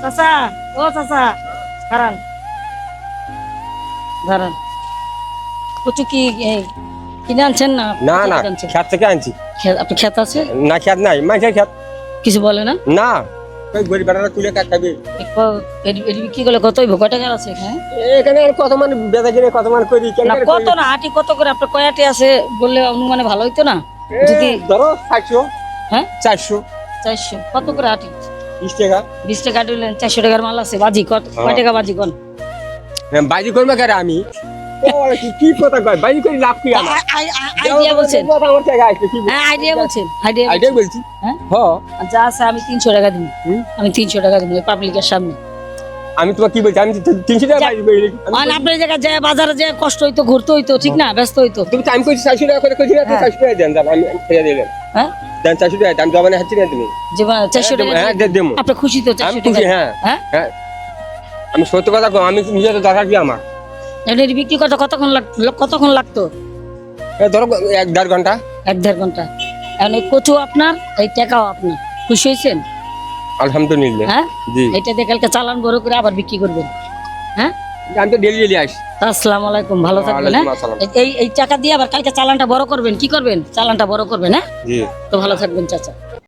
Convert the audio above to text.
চাচা, ও চাচা, দাঁড়ান দাঁড়ান। কচু কি কিনে আনছেন না? না কোথা না থেকে আনছেন? খেত থেকে আনছি। আপনি ক্ষেত আছে? না খেত নাই, মানুষের খেত। কিছু বলে না? না ওই গরিব বেটারা তুলে কাট খাবে। কি করলে কত হইব? কয় টাকা আছে এখানে? এখানে কত মান বেচা কিনে কত মান করি না কত না, আটি কত করে? আপনার কয়াটি আছে বললে অনুমানে ভালো হইতো না? যদি ধরো 400, হ্যাঁ 400, 400 কত করে আটি? 20 টাকা। 20 টাকা দিলেন, 400 টাকার মাল আছে। বাজি কয় টাকা বাজি কোন? বাইজি করবে কেন আমি? কি কথা কয়, বাইজি করে লাভ কি আমার? আইডিয়া বলছেন? আমার টাকা আসবে কি? হ্যাঁ আইডিয়া বলছেন, আইডিয়া বলছি। হ্যাঁ হ্যাঁ যা আছে আমি 300 টাকা দিব। আমি 300 টাকা দিব পাবলিকের সামনে। আমি তোমার কি বলছি, আমি 300 টাকা বাইজি করি। আর আপনার জায়গায় যায় বাজারে যে কষ্ট হইতো, ঘুরতে হইতো, ঠিক না? ব্যস্ত হইতো। তুমি টাইম কইছি 400 টাকা করে কইছি না, 400 টাকা দেন, আমি ফেরা দিলাম। হ্যাঁ দেন 400 টাকা, আমি জমানে হাঁচি না তুমি। যে 400 টাকা হ্যাঁ দেবো। আপনি খুশি তো? 400 আমি টাকা? খুশি, হ্যাঁ হ্যাঁ হ্যাঁ। আমি সত্য কথা কই, আমি নিজে তো দরকার কি আমার? এর বিক্রি করতে কতক্ষণ লাগতো? ধরো 1-1.5 ঘন্টা। 1-1.5 ঘন্টা। এখন এই কচু আপনার, এই টাকাও আপনার। খুশি হয়েছেন? আলহামদুলিল্লাহ। হ্যাঁ জি। এটা দিয়ে কালকে চালান বড় করে আবার বিক্রি করবেন। হ্যাঁ আমি তো ডেলি আসি। আসসালামু আলাইকুম, ভালো থাকবেন। হ্যাঁ ওয়ালাইকুম আসসালাম। এই টাকা দিয়ে আবার কালকে চালানটা বড় করবেন। কি করবেন? চালানটা বড় করবেন। হ্যাঁ জি। তো ভালো থাকবেন চাচা।